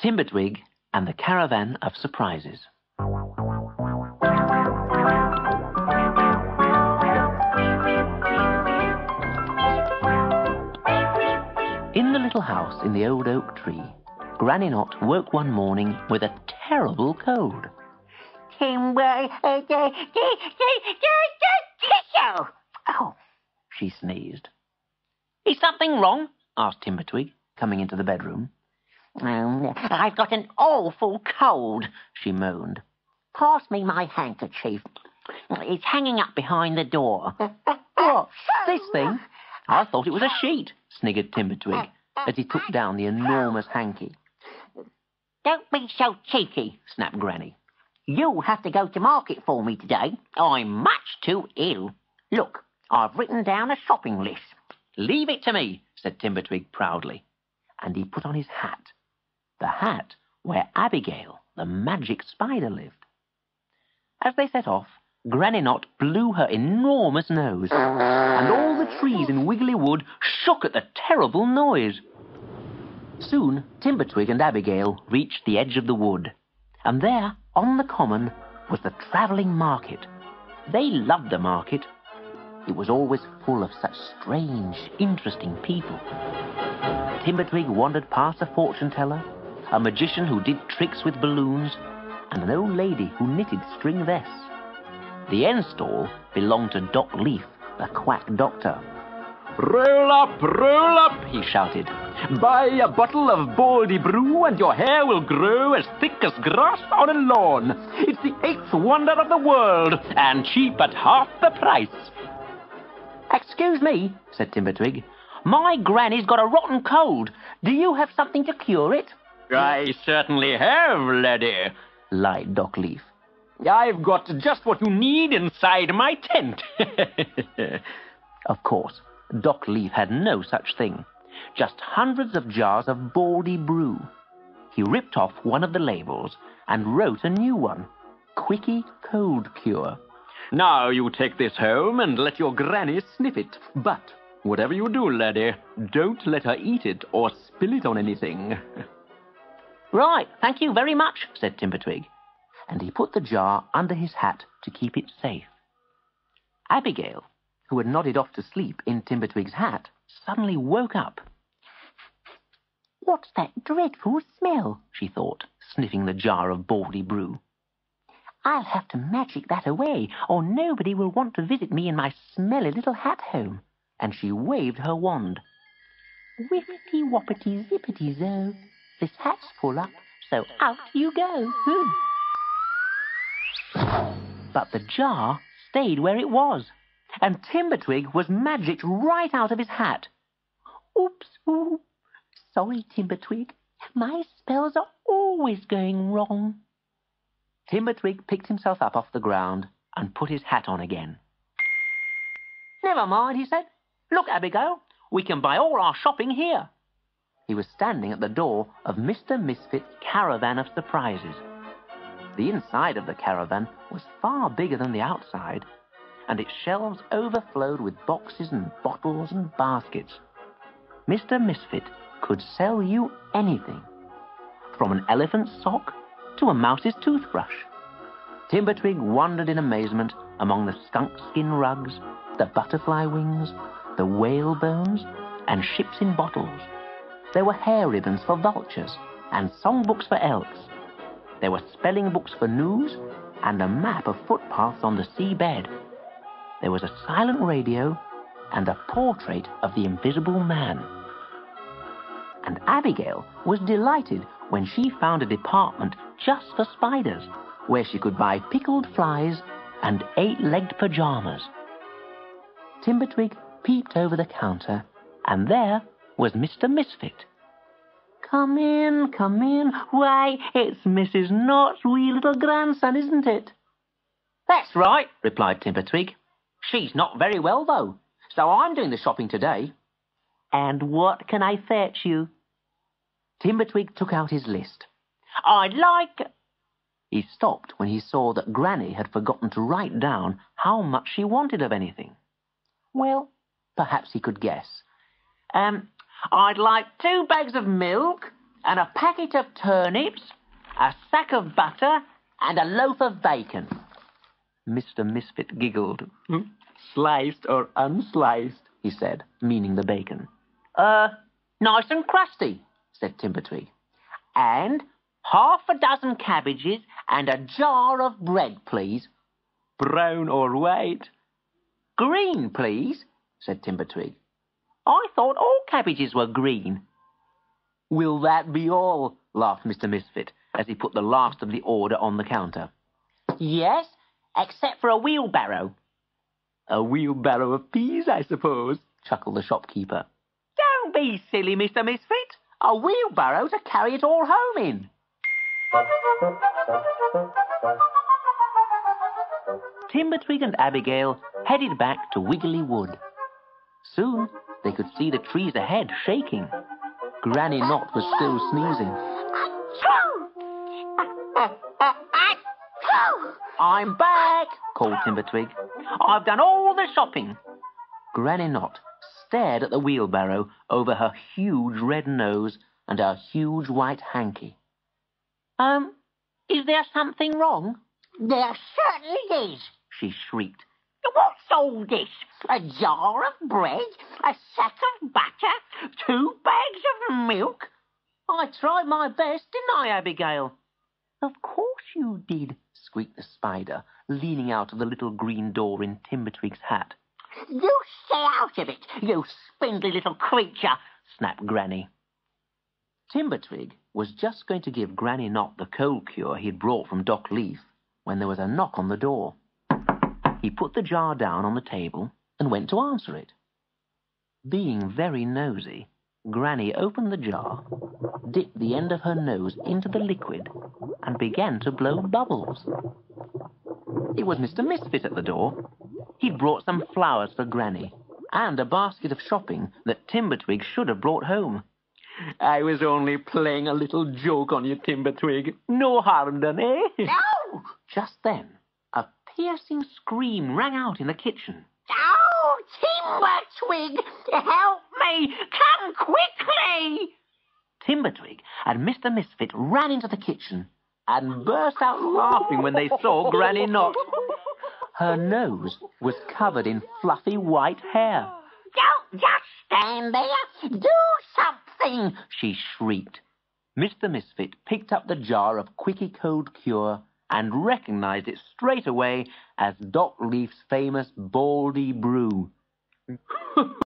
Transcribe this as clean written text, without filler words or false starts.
Timbertwig and the Caravan of Surprises. In the little house in the old oak tree, Granny Knot woke one morning with a terrible cold. Oh, she sneezed. Is something wrong? Asked Timbertwig, coming into the bedroom. I've got an awful cold, she moaned. Pass me my handkerchief. It's hanging up behind the door. What, this thing? I thought it was a sheet, sniggered Timbertwig, as he took down the enormous hanky. Don't be so cheeky, snapped Granny. You'll have to go to market for me today. I'm much too ill. Look, I've written down a shopping list. Leave it to me, said Timbertwig proudly, and he put on his hat. The hat where Abigail, the magic spider, lived. As they set off, Granny Knot blew her enormous nose, and all the trees in Wiggly Wood shook at the terrible noise. Soon Timbertwig and Abigail reached the edge of the wood, and there, on the common, was the travelling market. They loved the market. It was always full of such strange, interesting people. Timbertwig wandered past a fortune-teller, a magician who did tricks with balloons, and an old lady who knitted string vests. The end stall belonged to Doc Leaf, the quack doctor. Roll up, he shouted. Buy a bottle of baldy brew and your hair will grow as thick as grass on a lawn. It's the 8th wonder of the world and cheap at half the price. Excuse me, said Timbertwig. My granny's got a rotten cold. Do you have something to cure it? I certainly have, laddie, lied Doc Leaf. I've got just what you need inside my tent. Of course, Doc Leaf had no such thing. Just hundreds of jars of baldy brew. He ripped off one of the labels and wrote a new one. Quickie Cold Cure. Now you take this home and let your granny sniff it. But whatever you do, laddie, don't let her eat it or spill it on anything. Right, thank you very much, said Timbertwig, and he put the jar under his hat to keep it safe. Abigail, who had nodded off to sleep in Timbertwig's hat, suddenly woke up. What's that dreadful smell? She thought, sniffing the jar of baldy brew. I'll have to magic that away, or nobody will want to visit me in my smelly little hat home. And she waved her wand. Whippity-woppity zippity-zo. This hat's full up, so out you go. But the jar stayed where it was, and Timbertwig was magicked right out of his hat. Oops. Sorry, Timbertwig. My spells are always going wrong. Timbertwig picked himself up off the ground and put his hat on again. Never mind, he said. Look, Abigail, we can buy all our shopping here. He was standing at the door of Mr. Misfit's Caravan of Surprises. The inside of the caravan was far bigger than the outside, and its shelves overflowed with boxes and bottles and baskets. Mr. Misfit could sell you anything, from an elephant's sock to a mouse's toothbrush. Timbertwig wondered in amazement among the skunk-skin rugs, the butterfly wings, the whale bones, and ships in bottles. There were hair ribbons for vultures and songbooks for elks. There were spelling books for gnus and a map of footpaths on the seabed. There was a silent radio and a portrait of the Invisible Man. And Abigail was delighted when she found a department just for spiders, where she could buy pickled flies and 8-legged pajamas. Timbertwig peeped over the counter, and there was Mr. Misfit. Come in. Why, it's Mrs. Knot's wee little grandson, isn't it? That's right, replied Timbertwig. She's not very well, though, so I'm doing the shopping today. And what can I fetch you? Timbertwig took out his list. I'd like... He stopped when he saw that Granny had forgotten to write down how much she wanted of anything. Well, perhaps he could guess. I'd like 2 bags of milk, and a packet of turnips, a sack of butter, and a loaf of bacon. Mr. Misfit giggled. Sliced or unsliced, he said, meaning the bacon. Nice and crusty, said Timbertwig. And half a dozen cabbages and a jar of bread, please. Brown or white? Green, please, said Timbertwig. I thought all cabbages were green. Will that be all? Laughed Mr. Misfit, as he put the last of the order on the counter. Yes, except for a wheelbarrow. A wheelbarrow of peas, I suppose, chuckled the shopkeeper. Don't be silly, Mr. Misfit. A wheelbarrow to carry it all home in. Timbertwig and Abigail headed back to Wiggly Wood. Soon they could see the trees ahead shaking. Granny Knot was still sneezing. I'm back, called Timbertwig. I've done all the shopping. Granny Knot stared at the wheelbarrow over her huge red nose and her huge white hanky. Is there something wrong? There certainly is, she shrieked. What's all this? A jar of bread? A sack of butter? 2 bags of milk? I tried my best, didn't I, Abigail? Of course you did, squeaked the spider, leaning out of the little green door in Timbertwig's hat. You stay out of it, you spindly little creature, snapped Granny. Timbertwig was just going to give Granny Knot the cold cure he'd brought from Doc Leaf when there was a knock on the door. He put the jar down on the table and went to answer it. Being very nosy, Granny opened the jar, dipped the end of her nose into the liquid, and began to blow bubbles. It was Mr. Misfit at the door. He'd brought some flowers for Granny, and a basket of shopping that Timbertwig should have brought home. I was only playing a little joke on you, Timbertwig. No harm done, eh? No! Just then, a piercing scream rang out in the kitchen. Oh, Timbertwig! Help me! Come quickly! Timbertwig and Mr. Misfit ran into the kitchen and burst out laughing when they saw Granny Knot. Her nose was covered in fluffy white hair. Don't just stand there! Do something! She shrieked. Mr. Misfit picked up the jar of Quickie Cold Cure and recognized it straight away as Doc Leaf's famous Baldy Brew.